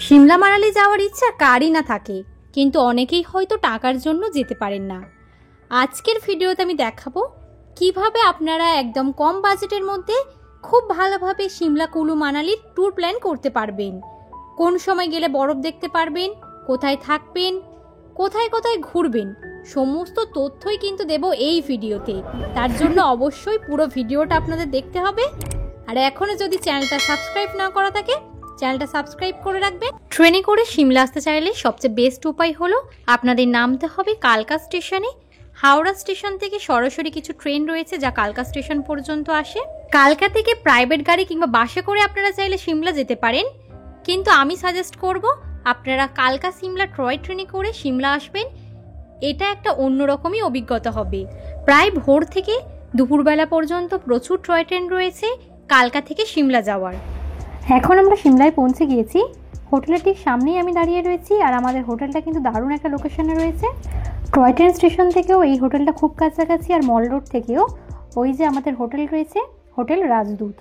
সিমলা মানালি যাওয়ার ইচ্ছা কারই না থাকে, কিন্তু অনেকেই হয়তো টাকার জন্য যেতে পারেন না। আজকের ভিডিওতে আমি দেখাবো কিভাবে আপনারা একদম কম বাজেটের মধ্যে খুব ভালোভাবে সিমলা কুলু মানালির ট্যুর প্ল্যান করতে পারবেন। কোন সময় গেলে বরফ দেখতে পারবেন, কোথায় থাকবেন, কোথায় কোথায় ঘুরবেন, সমস্ত তথ্যই কিন্তু দেব এই ভিডিওতে। তার জন্য অবশ্যই পুরো ভিডিওটা আপনাদের দেখতে হবে। আর এখনও যদি চ্যানেলটা সাবস্ক্রাইব না করা থাকে, চ্যানেলটা সাবস্ক্রাইব করে রাখবেন। ট্রেনে করে সিমলা আসতে চাইলে সবচেয়ে বেস্ট উপায় হলো আপনাদের নামতে হবে কালকা স্টেশনে। হাওড়া স্টেশন থেকে সরাসরি কিছু ট্রেন রয়েছে যা কালকা স্টেশন পর্যন্ত আসে। কালকা থেকে প্রাইভেট গাড়ি কিংবা বাসে করে আপনারা চাইলে সিমলা যেতে পারেন, কিন্তু আমি সাজেস্ট করব আপনারা কালকা সিমলা টয় ট্রেনে করে সিমলা আসবেন। এটা একটা অন্যরকমই অভিজ্ঞতা হবে। প্রায় ভোর থেকে দুপুরবেলা পর্যন্ত প্রচুর টয় ট্রেন রয়েছে কালকা থেকে সিমলা যাওয়ার। এখন আমরা সিমলায় পৌঁছে গিয়েছি। হোটেলের ঠিক সামনেই আমি দাঁড়িয়ে রয়েছি, আর আমাদের হোটেলটা কিন্তু দারুণ একটা লোকেশনে রয়েছে। টয় ট্রেন স্টেশন থেকেও এই হোটেলটা খুব কাছাকাছি, আর মল রোড থেকেও ওই যে আমাদের হোটেল রয়েছে, হোটেল রাজদূত।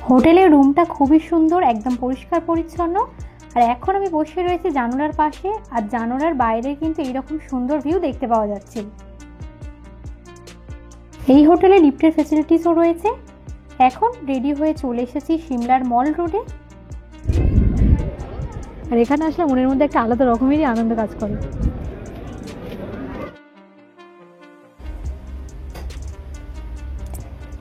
হোটেলের রুমটা খুবই সুন্দর, একদম পরিষ্কার পরিচ্ছন্ন। আর এখন আমি বসে রয়েছি জানালার পাশে, আর জানালার বাইরে কিন্তু এইরকম সুন্দর ভিউ দেখতে পাওয়া যাচ্ছে। এই হোটেলে লিফটের ফ্যাসিলিটিসও রয়েছে। এখন রেডি হয়ে চলে এসেছি সিমলার মল রোডে। আর এখানে আসলে মনের মধ্যে একটা আলাদা রকমেরই আনন্দ কাজ করে।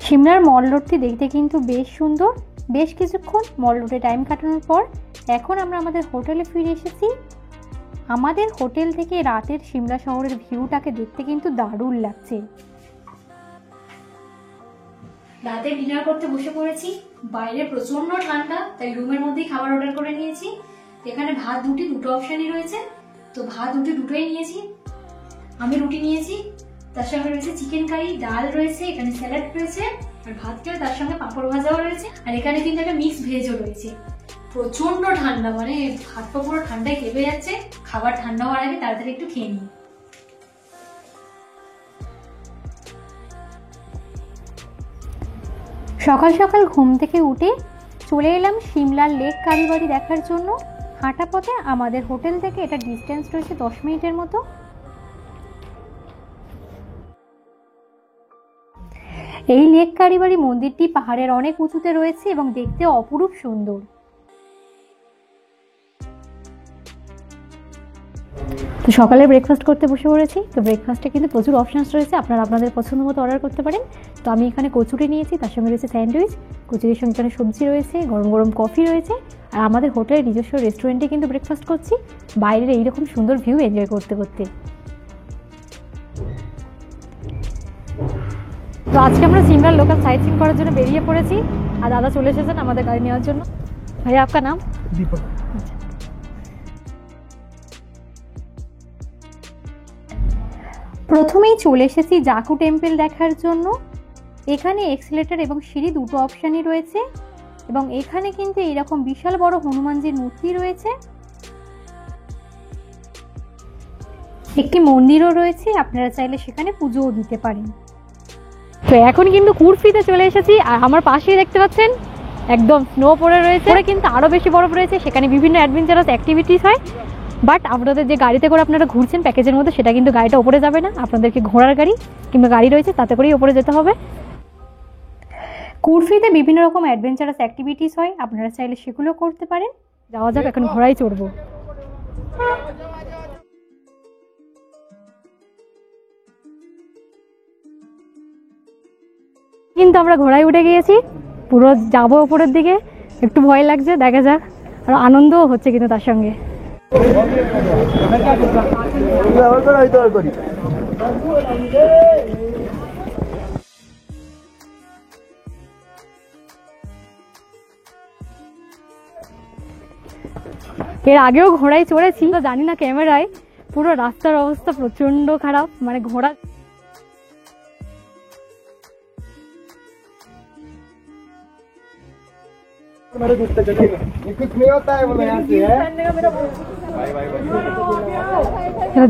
সিমলার মল রোডটি দেখতে কিন্তু বেশ সুন্দর। বেশ কিছুক্ষণ মল রোডে টাইম কাটানোর পর এখন আমরা আমাদের হোটেলে ফিরে এসেছি। আমাদের হোটেল থেকে রাতের সিমলা শহরের ভিউটাকে দেখতে কিন্তু দারুণ লাগছে। রাতে ডিনার করতে বসে পড়েছি। বাইরে প্রচন্ড ঠান্ডা, তাই রুমের মধ্যেই খাবার অর্ডার করে নিয়েছি। এখানে ভাত দুটো অপশানই রয়েছে, তো ভাত দুটোই নিয়েছি। আমি রুটি নিয়েছি, তার সঙ্গে রয়েছে চিকেন কারি, ডাল রয়েছে, এখানে স্যালাড রয়েছে, আর ভাতটাও তার সঙ্গে পাঁপড় ভাজাও রয়েছে। আর এখানে কিন্তু একটা মিক্স ভেজও রয়েছে। প্রচন্ড ঠান্ডা, মানে হাত পা পুরো ঠান্ডায় কেঁপে যাচ্ছে। খাবার ঠান্ডা হওয়ার আগে তাড়াতাড়ি একটু খেয়ে নিই। সকাল সকাল ঘুম থেকে উঠে চলে এলাম সিমলার লেক কালীবাড়ি দেখার জন্য। হাঁটা পথে আমাদের হোটেল থেকে এটা ডিস্টেন্স রয়েছে 10 মিনিটের মতো। এই লেক কালীবাড়ি মন্দিরটি পাহাড়ের অনেক উঁচুতে রয়েছে এবং দেখতে অপরূপ সুন্দর। তো সকালে ব্রেকফাস্ট করতে বসে পড়েছি। তো ব্রেকফাস্টে কিন্তু প্রচুর অপশানস রয়েছে, আপনারা আপনাদের পছন্দ মতো অর্ডার করতে পারেন। তো আমি এখানে কচুরি নিয়েছি, তার সঙ্গে রয়েছে স্যান্ডউইচ, কচুরির সঙ্গে এখানে সবজি রয়েছে, গরম গরম কফি রয়েছে। আর আমাদের হোটেলের নিজস্ব রেস্টুরেন্টে কিন্তু ব্রেকফাস্ট করছি, বাইরের এইরকম সুন্দর ভিউ এনজয় করতে করতে। তো আজকে আমরা সিমলার লোকাল সাইট সিন করার জন্য বেরিয়ে পড়েছি, আর দাদা চলে এসেছেন আমাদের গাড়ি নেওয়ার জন্য। ভাইয়া আপনার নাম? দীপক। আচ্ছা, প্রথমেই চলে এসেছি জাকু টেম্পল দেখার জন্য। এখানে এক্সিলেটর এবং সিঁড়ি দুটো অপশানই রয়েছে, এবং এখানে কিন্তু এইরকম বিশাল বড় হনুমানজির মূর্তি রয়েছে। একটি মন্দিরও রয়েছে, আপনারা চাইলে সেখানে পুজোও দিতে পারেন। তো এখন কিন্তু কুরফিতে চলে এসেছি, আর আমার পাশেই দেখতে পাচ্ছেন একদম স্নো পড়ে রয়েছে। কিন্তু আরও বেশি বরফ রয়েছে, সেখানে বিভিন্ন অ্যাডভেঞ্চারাস অ্যাক্টিভিটিস হয়। বাট আপনাদের যে গাড়িতে করে আপনারা ঘুরছেন প্যাকেজের মধ্যে, সেটা কিন্তু গাড়িটা ওপরে যাবে না। আপনাদেরকে ঘোড়ার গাড়ি কিংবা গাড়ি রয়েছে তাতে করেই ওপরে যেতে হবে। কুরফিতে বিভিন্ন রকম অ্যাডভেঞ্চারাস অ্যাক্টিভিটিস হয়, আপনারা চাইলে সেগুলো করতে পারেন। যাওয়া যাক, এখন ঘোড়ায় চড়বো। কিন্তু আমরা ঘোড়ায় উঠে গিয়েছি, পুরো যাবো ওপরের দিকে। একটু ভয় লাগছে, দেখা যাক। আর আনন্দও হচ্ছে কিন্তু তার সঙ্গে। এর আগেও ঘোড়ায় চড়েছি, তো জানি না ক্যামেরায় পুরো রাস্তার অবস্থা প্রচন্ড খারাপ, মানে ঘোড়া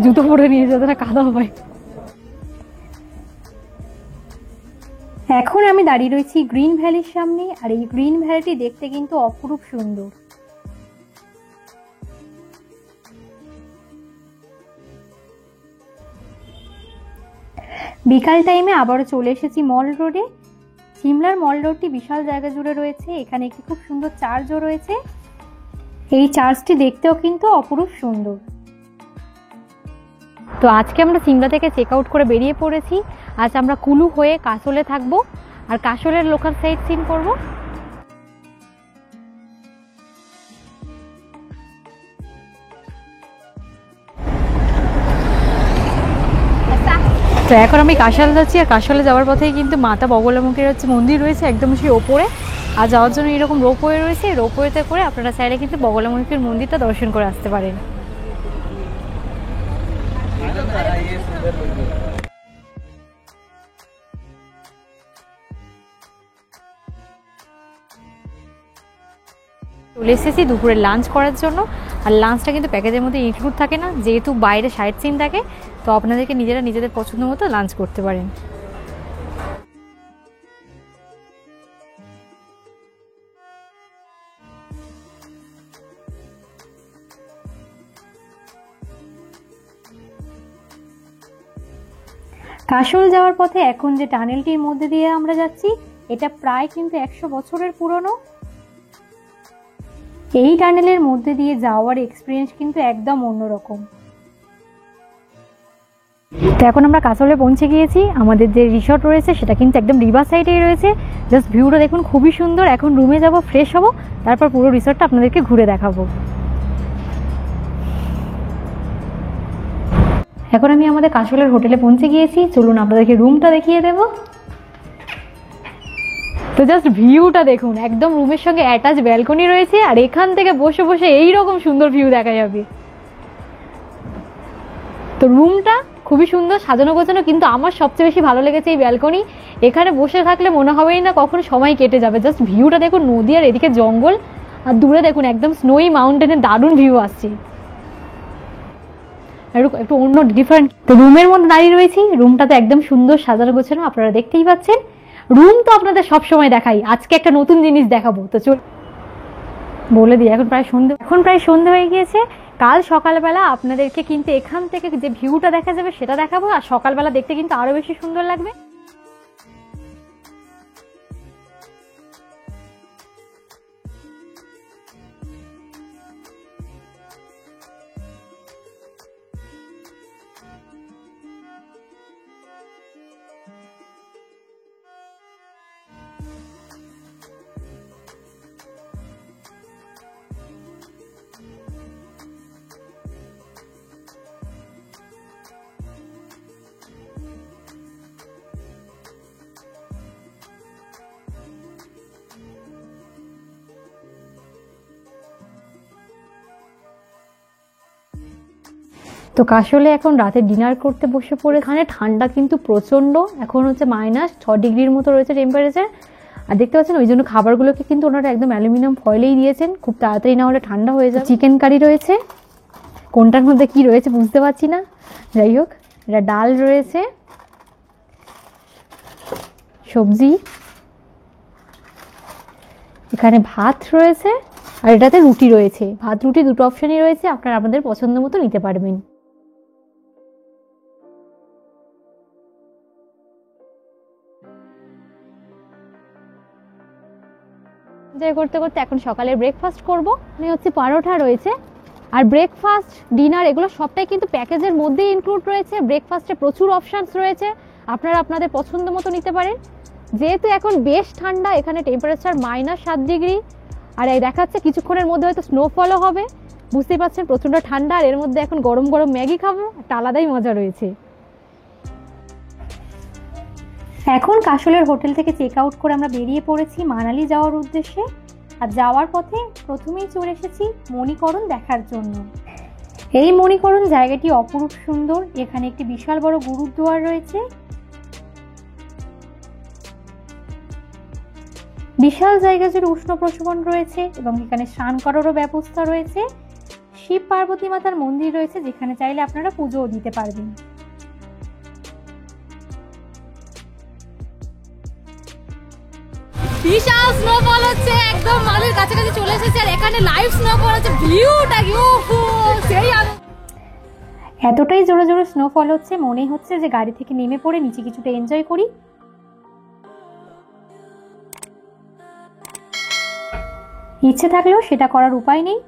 জুতো পরে নিয়েছে, ওদের কাদা হয়। এখন আমি আমি দাঁড়িয়ে রয়েছি গ্রিন ভ্যালির সামনে, আর এই গ্রিন ভ্যালিটি দেখতে কিন্তু অপরূপ সুন্দর। বিকাল টাইমে আবারও চলে এসেছি মল রোডে। সিমলার মল রোডটি বিশাল জায়গা জুড়ে রয়েছে। এখানে একটি খুব সুন্দর চার্চও রয়েছে। এই চার্চটি দেখতেও কিন্তু অপরূপ সুন্দর। তো আজকে আমরা সিমলা থেকে চেক আউট করে বেরিয়ে পড়েছি। আজ আমরা কুলু হয়ে কাসলে থাকবো, আর কাসলের লোকাল সাইট সিন করবো। তো এখন আমি কাশাল যাচ্ছি, আর কাশালে যাওয়ার পথেই কিন্তু মাতা বগলামুখীর মন্দির রয়েছে একদম সেই ওপরে। আর যাওয়ার জন্য এরকম রোপওয়ে রয়েছে। রোপওয়েতে করে আপনারা চাইলে কিন্তু বগলামুখীর মন্দিরটা দর্শন করে আসতে পারেন। চলে এসেছি দুপুরে লাঞ্চ করার জন্য। আর লাঞ্চটা কিন্তু প্যাকেজের মধ্যে ইনক্লুড থাকে না, যেহেতু বাইরে সাইট সিন থাকে। তো আপনাদেরকে নিজেদের পছন্দ মতো লাঞ্চ করতে পারেন। কাশল যাওয়ার পথে এখন যে টানেলটির মধ্যে দিয়ে আমরা যাচ্ছি, এটা প্রায় কিন্তু 100 বছরের পুরনো। এই টানেলের মধ্যে দিয়ে যাওয়ার এক্সপিরিয়েন্স কিন্তু একদম অন্যরকম। তো এখন আমরা কাসলে পৌঁছে গিয়েছি। আমাদের যে রিসর্ট রয়েছে সেটা কিন্তু একদম রিভার সাইডেই রয়েছে। জাস্ট ভিউটা দেখুন, খুবই সুন্দর। এখন রুমে যাব, ফ্রেশ হব, তারপর পুরো রিসর্টটা আপনাদেরকে ঘুরে দেখাবো। এখন আমি আমাদের কাসলের হোটেলে পৌঁছে গিয়েছি। চলুন আপনাদেরকে রুমটা দেখিয়ে দেব। তো জাস্ট ভিউটা দেখুন, একদম রুমের সঙ্গে অ্যাটাচ ব্যালকনি রয়েছে, আর এখান থেকে বসে বসে এইরকম সুন্দর ভিউ দেখা যাবে। তো রুমটা খুবই সুন্দর সাজানো গোছানো, কিন্তু আমার সবচেয়ে বেশি ভালো লেগেছে এই ব্যালকনি। এখানে বসে থাকলে মনে হবেই না কখনো সময় কেটে যাবে। জাস্ট ভিউটা দেখুন, নদী আর এদিকে জঙ্গল, আর দূরে দেখুন একদম স্নোই মাউন্টেনের দারুণ ভিউ আসছে। একটু অন্য ডিফারেন্ট। তো রুমের মধ্যে দাঁড়িয়ে রয়েছি। রুমটাতে একদম সুন্দর সাজানো গোছানো, আপনারা দেখতেই পাচ্ছেন। রুম তো আপনাদের সবসময় দেখাই, আজকে একটা নতুন জিনিস দেখাবো। তো চল বলে দিই, এখন প্রায় সন্ধে হয়ে গিয়েছে। কাল সকালবেলা আপনাদেরকে কিন্তু এখান থেকে যে ভিউটা দেখা যাবে সেটা দেখাবো, আর সকালবেলা দেখতে কিন্তু আরো বেশি সুন্দর লাগবে। তো কাসলে এখন রাতে ডিনার করতে বসে পড়ে। এখানে ঠান্ডা কিন্তু প্রচন্ড, এখন হচ্ছে -6 ডিগ্রির মতো রয়েছে টেম্পারেচার। আর দেখতে পাচ্ছেন ওই জন্য খাবারগুলোকে কিন্তু ওনারা একদম অ্যালুমিনিয়াম ফয়েলেই দিয়েছেন, খুব তাড়াতাড়ি না হলে ঠান্ডা হয়ে যায়। চিকেন কারি রয়েছে, কোনটার মধ্যে কি রয়েছে বুঝতে পারছি না, যাই হোক। এটা ডাল রয়েছে, সবজি, এখানে ভাত রয়েছে, আর এটাতে রুটি রয়েছে। ভাত রুটি দুটো অপশনই রয়েছে, আপনারা আপনাদের পছন্দ মতো নিতে পারবেন। করতে করতে এখন সকালে ব্রেকফাস্ট করব। মানে হচ্ছে পরোটা রয়েছে, আর ব্রেকফাস্ট ডিনার এগুলো সবটাই কিন্তু প্যাকেজের মধ্যেই ইনক্লুড রয়েছে। ব্রেকফাস্টে প্রচুর অপশনস রয়েছে, আপনারা আপনাদের পছন্দ মতো নিতে পারেন। যেহেতু এখন বেশ ঠান্ডা, এখানে টেম্পারেচার -7 ডিগ্রি, আর এই দেখাচ্ছে কিছুক্ষণের মধ্যে হয়তো স্নোফলও হবে। বুঝতেই পারছেন প্রচন্ড ঠান্ডা, আর এর মধ্যে এখন গরম গরম ম্যাগি খাবো, একটা আলাদাই মজা রয়েছে। এখন কাসলের হোটেল থেকে চেক আউট করে আমরা বেরিয়ে পড়েছি মানালি যাওয়ার উদ্দেশ্যে। আর যাওয়ার পথে প্রথমেই চলে এসেছি মণিকরণ দেখার জন্য। এই মণিকরণ জায়গাটি অপরূপ সুন্দর। এখানে একটি বিশাল বড় গুরুদ্বার রয়েছে, বিশাল জায়গা জুড়ে উষ্ণ প্রশমন রয়েছে, এবং এখানে স্নান করারও ব্যবস্থা রয়েছে। শিব পার্বতী মাতার মন্দির রয়েছে, যেখানে চাইলে আপনারা পুজোও দিতে পারবেন। বিশাল স্নোফল হচ্ছে, একদম মালির কাছাকাছি চলে এসেছে আর এখানে লাইভ স্নোফল হচ্ছে, ভিউটা সেই এতটাই জোরে জোরে স্নোফল হচ্ছে, মনে হচ্ছে যে গাড়ি থেকে নেমে পড়ে নিচে কিছুটা এনজয় করি। ইচ্ছে থাকলেও সেটা করার উপায় নেই,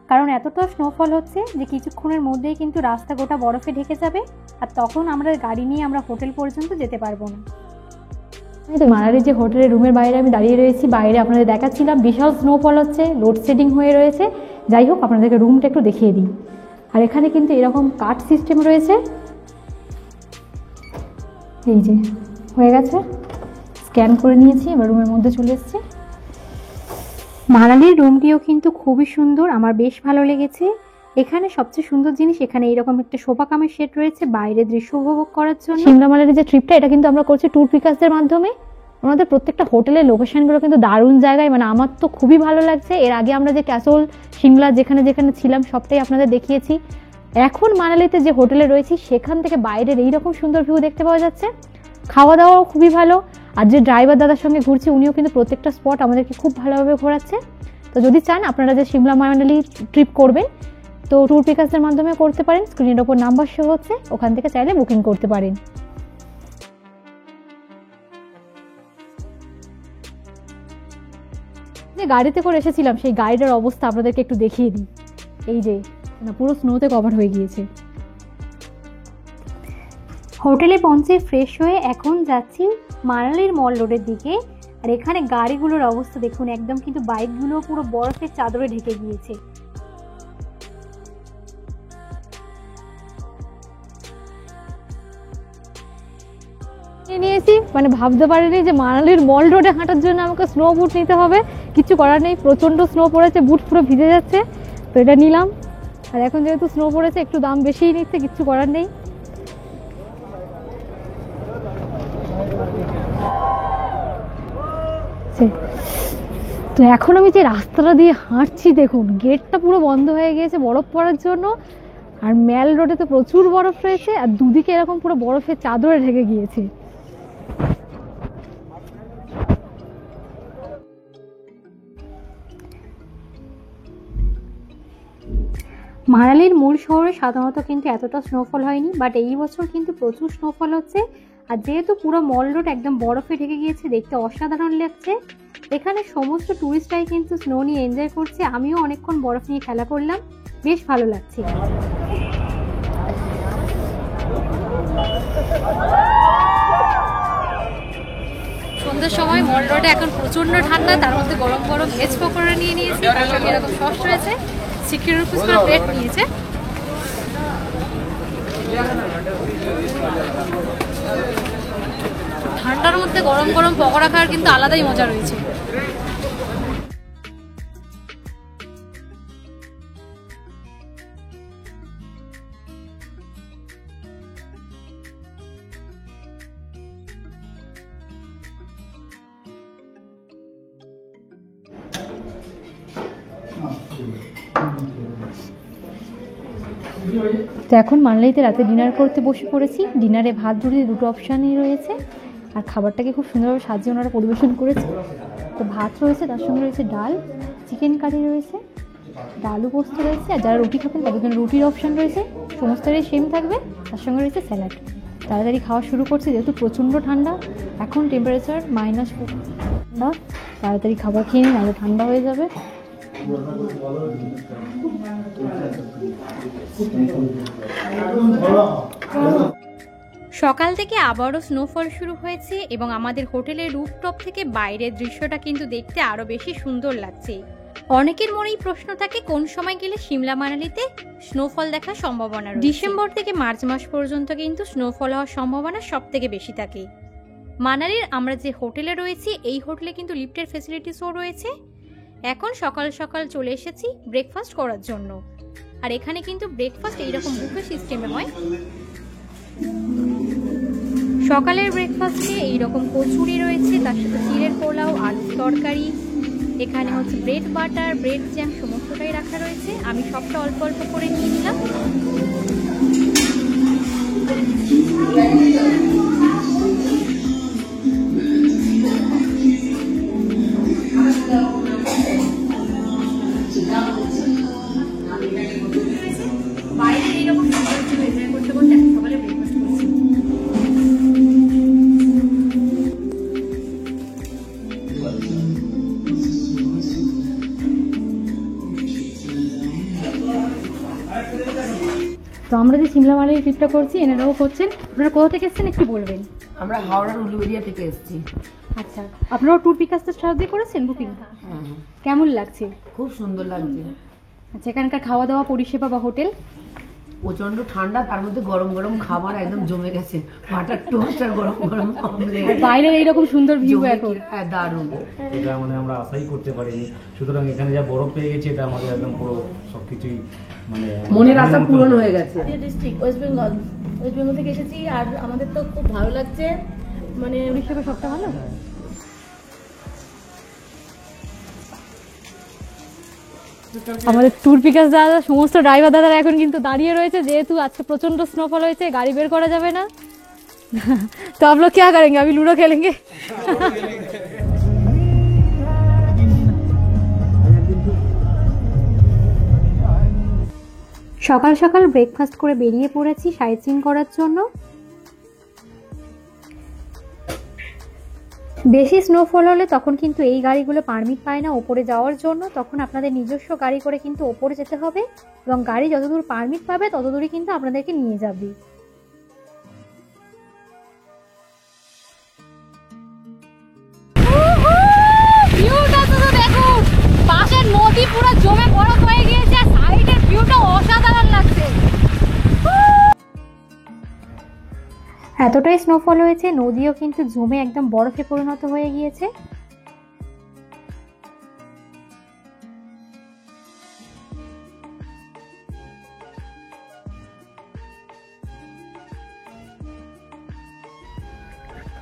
কারণ এতটা স্নোফল হচ্ছে যে কিছুক্ষণের মধ্যেই কিন্তু রাস্তা গোটা বরফে ঢেকে যাবে, আর তখন আমরা গাড়ি নিয়ে আমরা হোটেল পর্যন্ত যেতে পারবো না। তো মানালির যে হোটেলের রুমের বাইরে আমি দাঁড়িয়ে রয়েছি, বাইরে আপনাদের দেখাচ্ছিলাম বিশাল স্নোফল হচ্ছে, লোডশেডিং হয়ে রয়েছে। যাই হোক, আপনাদেরকে রুমটা একটু দেখিয়ে দিই। আর এখানে কিন্তু এরকম কাট সিস্টেম রয়েছে, এই যে হয়ে গেছে, স্ক্যান করে নিয়েছি, এবার রুমের মধ্যে চলে এসেছে। মানালির রুমটিও কিন্তু খুবই সুন্দর, আমার বেশ ভালো লেগেছে। এখানে সবচেয়ে সুন্দর জিনিস, এখানে এইরকম একটা সোফা কামের সেট রয়েছে বাইরে দৃশ্য উপভোগ করার জন্য। সিমলা মানালির যে ট্রিপটা, এটা কিন্তু আমরা করছি ট্যুর পিকার্সদের মাধ্যমে। আমাদের প্রত্যেকটা হোটেলের লোকেশনগুলো কিন্তু দারুণ জায়গায়, মানে আমার তো খুবই ভালো লাগছে। এর আগে আমরা যে ক্যাসল সিমলা যেখানে যেখানে ছিলাম সবটাই আপনাদের দেখিয়েছি। এখন মানালিতে যে হোটেলে রয়েছি সেখান থেকে বাইরের এইরকম সুন্দর ভিউ দেখতে পাওয়া যাচ্ছে। খাওয়া দাওয়াও খুবই ভালো, আর যে ড্রাইভার দাদার সঙ্গে ঘুরছি উনিও কিন্তু প্রত্যেকটা স্পট আমাদেরকে খুব ভালোভাবে ঘোরাচ্ছে। তো যদি চান আপনারা যে সিমলা মানালি ট্রিপ করবেন, তো ট্যুর পিকার্সের মাধ্যমে করতে পারেন। স্ক্রিনের ওপর নাম্বার শো হচ্ছে, ওখান থেকে চাইলে বুকিং করতে পারেন। যে গাড়িতে করে এসেছিলাম সেই গাড়িটার অবস্থা আপনাদেরকে একটু দেখিয়ে দিই। এই যে পুরো স্নোতে কভার হয়ে গিয়েছে। হোটেলে পৌঁছে ফ্রেশ হয়ে এখন যাচ্ছি মানালির মল রোডের দিকে। আর এখানে গাড়িগুলোর অবস্থা দেখুন, একদম কিন্তু বাইকগুলো পুরো বরফের চাদরে ঢেকে গিয়েছে। নিয়েছি, মানে ভাবতে পারিনি যে মানালির মল রোডে হাঁটার জন্য আমাকে স্নো বুট নিতে হবে। কিছু করার নেই, প্রচন্ড স্নো পড়েছে, বুট পুরো ভিজে যাচ্ছে, তো এটা নিলাম। আর এখন যেহেতু স্নো পড়েছে একটু দাম বেশিই নিচ্ছে, কিচ্ছু করার নেই। তো এখন আমি যে রাস্তাটা দিয়ে হাঁটছি দেখুন, গেটটা পুরো বন্ধ হয়ে গিয়েছে বরফ পড়ার জন্য। আর ম্যাল রোডে তো প্রচুর বরফ রয়েছে, আর দুদিকে এরকম পুরো বরফের চাদরে ঢেকে গিয়েছে। মানালির মূল শহরে সাধারণত কিন্তু এতটা স্নোফল হয়নি, বাট এই বছর কিন্তু প্রচুর স্নোফল হচ্ছে। আর যেহেতু পুরো মল রোড একদম বরফে ঢেকে গিয়েছে, দেখতে অসাধারণ লাগছে। এখানে সমস্ত টুরিস্টরাই কিন্তু স্নো নিয়ে এনজয় করছে, আমিও অনেকক্ষণ বরফ নিয়ে খেলা করলাম, বেশ ভালো লাগছে। সন্ধ্যার সময় মল রোডে এখন প্রচন্ড ঠান্ডা, তার মধ্যে গরম গরম ভেজ পকোড়া নিয়ে নিয়েছি, তার সঙ্গে এরকম সস রয়েছে, 60 রুপিস করে প্লেট নিয়েছে। ঠান্ডার মধ্যে গরম গরম পকোড়া খাওয়ার কিন্তু আলাদাই মজা রয়েছে। তো এখন মানালিতে রাতে ডিনার করতে বসে পড়েছি। ডিনারে ভাত রুটি দুটো অপশানই রয়েছে, আর খাবারটাকে খুব সুন্দরভাবে সাজিয়ে ওনারা পরিবেশন করেছে। তো ভাত রয়েছে, তার সঙ্গে রয়েছে ডাল, চিকেন কারি রয়েছে, আলু পোস্ত রয়েছে, আর যারা রুটি খাবেন তাদের জন্য রুটির অপশান রয়েছে, সমস্তটাই সেম থাকবে। তার সঙ্গে রয়েছে স্যালাড। তাড়াতাড়ি খাওয়া শুরু করছি যেহেতু প্রচণ্ড ঠান্ডা, এখন টেম্পারেচার -4 ঠান্ডা। তাড়াতাড়ি খাবার খেয়ে নিন, আরও ঠান্ডা হয়ে যাবে। সকাল থেকে আবারও স্নোফল শুরু হয়েছে এবং আমাদের হোটেলের রুফটপ থেকে বাইরের দৃশ্যটা কিন্তু দেখতে আরো বেশি সুন্দর লাগছে। অনেকের মনেই প্রশ্ন থাকে কোন সময় গেলে সিমলা মানালিতে স্নোফল দেখার সম্ভাবনা রয়েছে। ডিসেম্বর থেকে মার্চ মাস পর্যন্ত কিন্তু স্নোফল হওয়ার সম্ভাবনা সব থেকে বেশি থাকে। মানালির আমরা যে হোটেলে রয়েছি এই হোটেলে কিন্তু লিফটের ফেসিলিটিসও রয়েছে। এখন সকাল সকাল চলে এসেছি ব্রেকফাস্ট করার জন্য, আর এখানে কিন্তু ব্রেকফাস্ট এইরকম বুফে সিস্টেমে হয়। সকালের ব্রেকফাস্টে এইরকম কচুরি রয়েছে, তার সাথে চিড়ের পোলাও, আলুর তরকারি, এখানে হচ্ছে ব্রেড বাটার, ব্রেড জ্যাম সমস্তটাই রাখা রয়েছে। আমি সবটা অল্প অল্প করে নিয়ে নিলাম। তো আমরা যে সিমলা মানালি ট্রিপটা করছি এনারাও করছেন, আপনারা কোথা থেকে এসেছেন একটু বলবেন? আমরা হাওড়ার উলুবেড়িয়া থেকে এসেছি। আচ্ছা, আপনারাও ট্যুর পিকাসের সাহায্যে করেছেন বুকিং? কেমন লাগছে? খুব সুন্দর লাগছে। আচ্ছা, এখানকার খাওয়া দাওয়া পরিষেবা বা হোটেল? প্রচন্ড ঠান্ডা, তার মধ্যে গরম গরম খাবার একদম জমে গেছে, বাটার টোস্ট আর গরম গরম অমলেট। বাইরের এইরকম সুন্দর ভিউ এখন দারুণ, এটা মানে আমরা আশাই করতে পারিনি। সুতরাং এখানে যা বরফ পেয়ে গেছে এটা আমাদের একদম পুরো সবকিছুই মানে মনের আশা পূরণ হয়ে গেছে। ডিস্ট্রিক্ট ওয়েস্ট বেঙ্গল থেকে এসেছি, আর আমাদের তো খুব ভালো লাগছে। মানে পরিষেবা সবটা ভালো। আমাদের ট্যুর পিকাস দাদা সমস্ত ড্রাইভার দাদারা এখন কিন্তু দাঁড়িয়ে রয়েছে, যেহেতু আজকে প্রচন্ড স্নোফল হয়েছে, গাড়ি বের করা যাবে না। তো आप लोग क्या करेंगे? अभी लूडो खेलेंगे। সকাল সকাল ব্রেকফাস্ট করে বেরিয়ে পড়েছি সাইট সিইং করার জন্য। বেশি স্নোফল হলে তখন কিন্তু এই গাড়িগুলো পারমিট পায় না ওপরে যাওয়ার জন্য, তখন আপনাদের নিজস্ব গাড়ি করে কিন্তু ওপরে যেতে হবে এবং গাড়ি যতদূর পারমিট পাবে ততদূরই কিন্তু আপনাদেরকে নিয়ে যাবে। পাশের নদী পুরো জমে বরফ হয়ে গিয়েছে আর সাইডের ভিউটা অসাধারণ লাগছে। এতটাই স্নোফল হয়েছে নদীও কিন্তু জমে একদম বরফে পরিণত হয়ে গিয়েছে।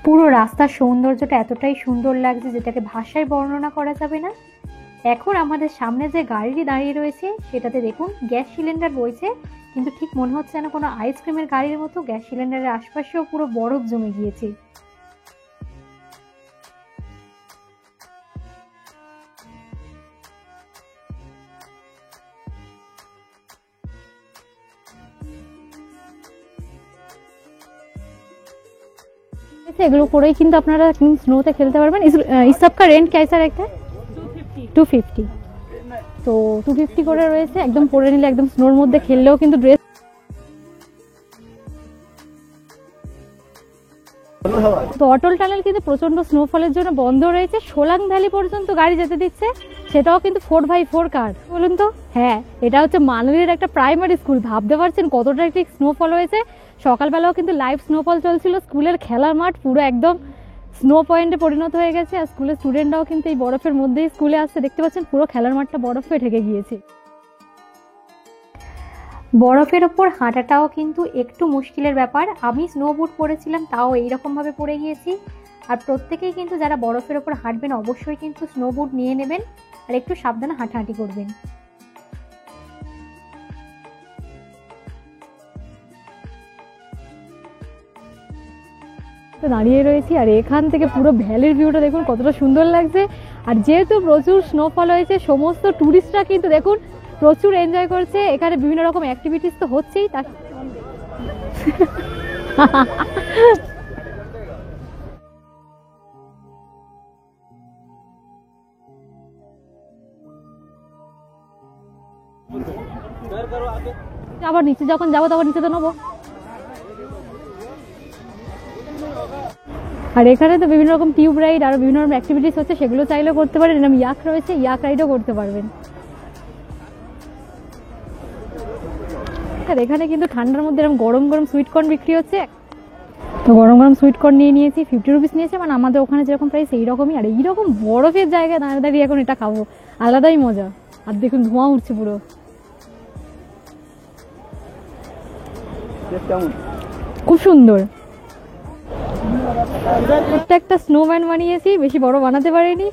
পুরো রাস্তার সৌন্দর্যটা এতটাই সুন্দর লাগছে যেটাকে ভাষায় বর্ণনা করা যাবে না। এখন আমাদের সামনে যে গাড়িটি দাঁড়িয়ে রয়েছে সেটাতে দেখুন গ্যাস সিলিন্ডার রয়েছে, কিন্তু ঠিক মনে হচ্ছে না কোনো আইসক্রিমের গাড়ির মতো। গ্যাস সিলিন্ডারের আশপাশেও পুরো বরফ জমে গিয়েছে। এগুলো করেই কিন্তু আপনারা স্নোতে খেলতে পারবেন। इस सब का रेंट कैसा रहता है? 250। তো 250 করে রয়েছে, একদম পরে নিলে একদম স্নোর মধ্যে খেললেও কিন্তু ড্রেস। তো অটল টানেল কিন্তু প্রচন্ড স্নোফলের জন্য বন্ধ রয়েছে, সোলাং ভ্যালি পর্যন্ত গাড়ি যেতে দিচ্ছে, সেটাও কিন্তু 4x4 কার। বলুন তো, হ্যাঁ এটা হচ্ছে মানালির একটা প্রাইমারি স্কুল। ভাবতে পারছেন কতটা ঠিক স্নোফল হয়েছে। সকালবেলাও কিন্তু লাইভ স্নোফল চলছিল, স্কুলের খেলার মাঠ পুরো একদম স্নো পয়েন্টে পরিণত হয়ে গেছে। আর স্কুলের স্টুডেন্টরাও কিন্তু এই বরফের মধ্যেই স্কুলে আসছে। দেখতে পাচ্ছেন পুরো খেলার মাঠটা বরফে ঢেকে গিয়েছে। বরফের ওপর হাঁটাটাও কিন্তু একটু মুশকিলের ব্যাপার। আমি স্নো বুট পরেছিলাম, তাও এইরকম ভাবে পরে গিয়েছি। আর প্রত্যেকেই কিন্তু যারা বরফের ওপর হাঁটবেন অবশ্যই কিন্তু স্নো বুট নিয়ে নেবেন আর একটু সাবধানে হাঁটাহাঁটি করবেন। দাঁড়িয়ে রয়েছি আর এখান থেকে পুরো ভ্যালির ভিউটা দেখুন কতটা সুন্দর লাগছে। আর যেহেতু প্রচুর স্নোফল হয়েছে সমস্ত টুরিস্টরা কিন্তু দেখুন প্রচুর এনজয় করছে। এখানে বিভিন্ন রকম অ্যাক্টিভিটিস তো হচ্ছেই। তার আবার নিচে যখন যাবো তখন নিচে তো নেবো। আর এখানে তো বিভিন্ন রকম টিউব রাইড আর বিভিন্ন রকম অ্যাক্টিভিটিস হচ্ছে, সেগুলো চাইলেও করতে পারেন। এরকম ইয়াক রয়েছে, ইয়াক রাইডও করতে পারবেন। আর এখানে কিন্তু ঠান্ডার মধ্যে এরকম গরম গরম সুইটকর্ন বিক্রি হচ্ছে। তো গরম গরম সুইটকর্ন নিয়ে নিয়েছি, 50 রুপিস নিয়েছে, মানে আমাদের ওখানে যেরকম প্রাইস এইরকমই। আর এইরকম বরফের জায়গায় দাঁড়িয়ে দাঁড়িয়ে এখন এটা খাবো, আলাদাই মজা। আর দেখুন ধোঁয়া উঠছে পুরো, খুব সুন্দর। একটা স্নোম্যান বানিয়েছি, বেশি বড় বানাতে পারিনি।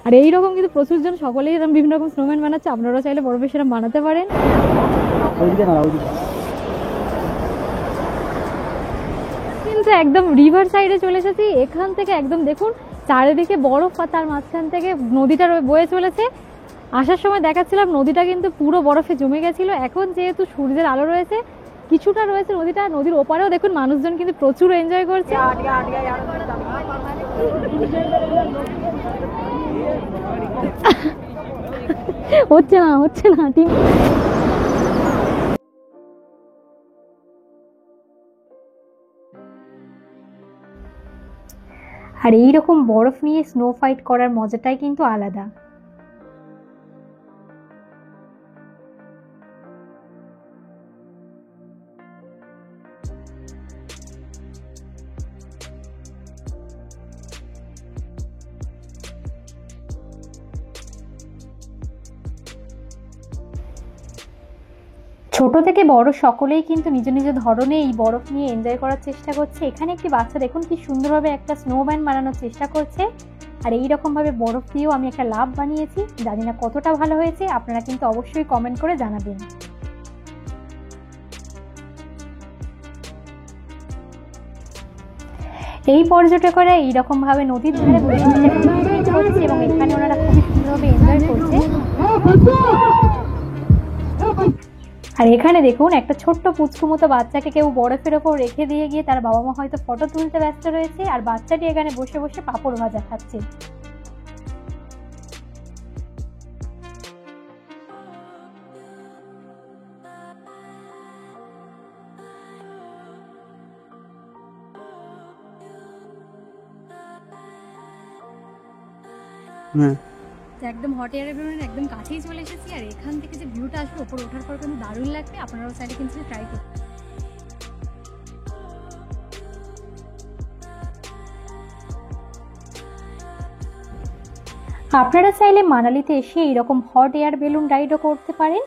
আর এইরকম কিন্তু প্রচুর জন সকলেই এরকম বিভিন্ন রকম স্নোম্যান বানাচ্ছে, আপনারাও চাইলে বড় বেশি এরকম বানাতে পারেন। কিন্তু একদম রিভার সাইডে চলে এসেছি। এখান থেকে একদম দেখুন চারিদিকে বরফ আর তার মাঝখান থেকে নদীটা বয়ে চলেছে। আসার সময় দেখাচ্ছিলাম নদীটা কিন্তু পুরো বরফে জমে গেছিল। এখন যেহেতু সূর্যের আলো রয়েছে কিছুটা রয়েছে নদীটা, নদীর ওপারেও দেখুন মানুষজন কিন্তু প্রচুর এনজয় করছে। হচ্ছে না ঠিক। আর এই রকম বরফ নিয়ে স্নো ফাইট করার মজাটাই কিন্তু আলাদা। ছোট থেকে বড় সকলেই কিন্তু নিজ নিজ ধরনে এই বরফ নিয়ে এনজয় করার চেষ্টা করছে। এখানে একটি বাচ্চা দেখুন কি সুন্দরভাবে একটা স্নোম্যান বানানোর চেষ্টা করছে। আর এই রকম ভাবে বরফ দিয়েও আমি একটা লাভ বানিয়েছি, জানি না কতটা ভালো হয়েছে, আপনারা কিন্তু অবশ্যই কমেন্ট করে জানাবেন। এই পর্যটকেরা এইরকম ভাবে নদীর ধারে বসে করছে এবং এখানে ওনারা খুবই সুন্দরভাবে এনজয় করছে। আর এখানে দেখুন একটা ছোট্ট পুচকু মতো বাচ্চাকে কেউ বরফের ওপর রেখে দিয়ে গিয়ে তার বাবা মা হয়তো ফটো তুলতে ব্যস্ত রয়েছে, আর বাচ্চাটি এখানে বসে বসে পাঁপড় ভাজা খাচ্ছে। একদম হট এয়ার বেলুনের একদম কাছেই চলে এসেছি, আর এখান থেকে যে ভিউটা আসবে ওপর ওঠার পর কিন্তু দারুণ লাগবে। আপনারাও চাইলে কিন্তু ট্রাই করতে। আপনারা চাইলে মানালিতে এসে এইরকম হট এয়ার বেলুন রাইডও করতে পারেন।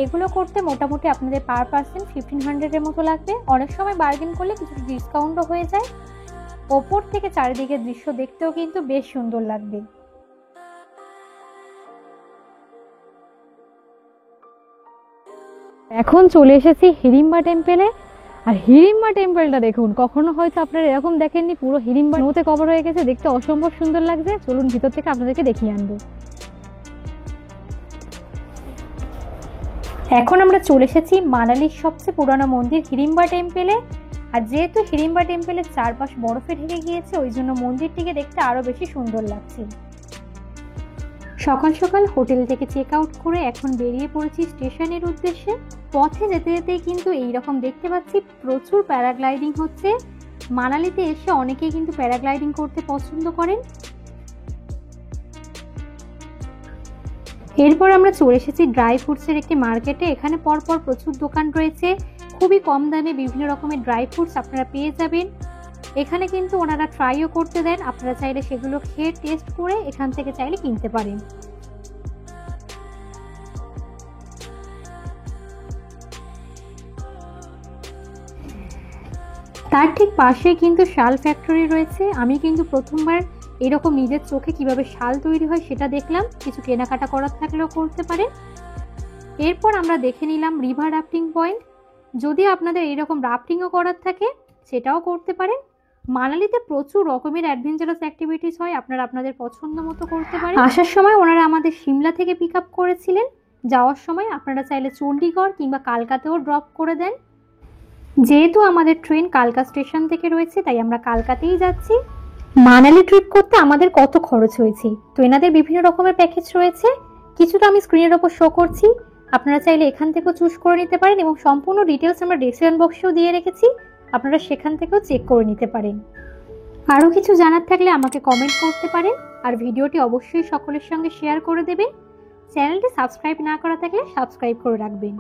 এগুলো করতে মোটামুটি আপনাদের পার পার্সন 1500 এর মতো লাগবে। অনেক সময় বার্গেন করলে কিছু ডিসকাউন্টও হয়ে যায়। ওপর থেকে চারিদিকে দৃশ্য দেখতেও কিন্তু বেশ সুন্দর লাগবে। এখন চলে এসেছি হিড়িম্বা টেম্পেলে। আর হিড়িম্বা টেম্পলটা দেখুন, কখনো হয়তো আপনারা এরকম দেখেননি, পুরো হিড়িম্বা স্নোতে কভার হয়ে গেছে, দেখতে অসম্ভব সুন্দর লাগছে। চলুন ভিতর থেকে আপনাদেরকে দেখিয়ে আনবো। এখন আমরা চলে এসেছি মানালির সবচেয়ে পুরানো মন্দির হিড়িম্বা টেম্পেলে। আর যেহেতু হিড়িম্বা টেম্পেলের চারপাশ বরফে ঢেকে গিয়েছে, ওই জন্য মন্দিরটিকে দেখতে আরো বেশি সুন্দর লাগছে। সকাল সকাল হোটেল থেকে চেক আউট করে এখন বেরিয়ে পড়েছি স্টেশনের উদ্দেশ্যে। পথে যেতে যেতেই কিন্তু এইরকম দেখতে পাচ্ছি প্রচুর প্যারাগ্লাইডিং হচ্ছে। মানালিতে এসে অনেকেই কিন্তু প্যারাগ্লাইডিং করতে পছন্দ করেন। এরপর আমরা চলে এসেছি ড্রাই ফ্রুটসের একটি মার্কেটে। এখানে পরপর প্রচুর দোকান রয়েছে, খুবই কম দামে বিভিন্ন রকমের ড্রাই ফ্রুটস আপনারা পেয়ে যাবেন। এখানে কিন্তু ওনারা ট্রাইও করতে দেন, আপনারা চাইলে সেগুলো খেয়ে টেস্ট করে এখান থেকে চাইলে কিনতে পারেন। তার ঠিক পাশে কিন্তু শাল ফ্যাক্টরি রয়েছে। আমি কিন্তু প্রথমবার এরকম নিজের চোখে কিভাবে শাল তৈরি হয় সেটা দেখলাম। কিছু কেনাকাটা করার থাকলেও করতে পারেন। এরপর আমরা দেখে নিলাম রিভার রাফটিং পয়েন্ট। যদি আপনাদের এইরকম রাফটিংও করার থাকে সেটাও করতে পারেন। মানালিতে প্রচুর রকমের অ্যাডভেঞ্চারাস অ্যাক্টিভিটিস হয়, আপনারা আপনাদের পছন্দ মতো করতে পারেন। আসার সময় ওনারা আমাদের সিমলা থেকে পিক আপ করেছিলেন, যাওয়ার সময় আপনারা চাইলে চণ্ডীগড় কিংবা কালকাতেও ড্রপ করে দেন। যেহেতু আমাদের ট্রেন কালকা স্টেশন থেকে রয়েছে, তাই আমরা কালকাতেই যাচ্ছি। মানালি ট্রিপ করতে আমাদের কত খরচ হয়েছে, তো এনাদের বিভিন্ন রকমের প্যাকেজ রয়েছে, কিছুটা আমি স্ক্রিনের ওপর শো করছি। আপনারা চাইলে এখান থেকেও চুজ করে নিতে পারেন এবং সম্পূর্ণ ডিটেলস আমরা ডেসক্রিপশন বক্সেও দিয়ে রেখেছি, আপনারা সেখান থেকেও চেক করে নিতে পারেন। আরও কিছু জানার থাকলে আমাকে কমেন্ট করতে পারেন, আর ভিডিওটি অবশ্যই সকলের সঙ্গে শেয়ার করে দেবেন। চ্যানেলটি সাবস্ক্রাইব না করা থাকলে সাবস্ক্রাইব করে রাখবেন।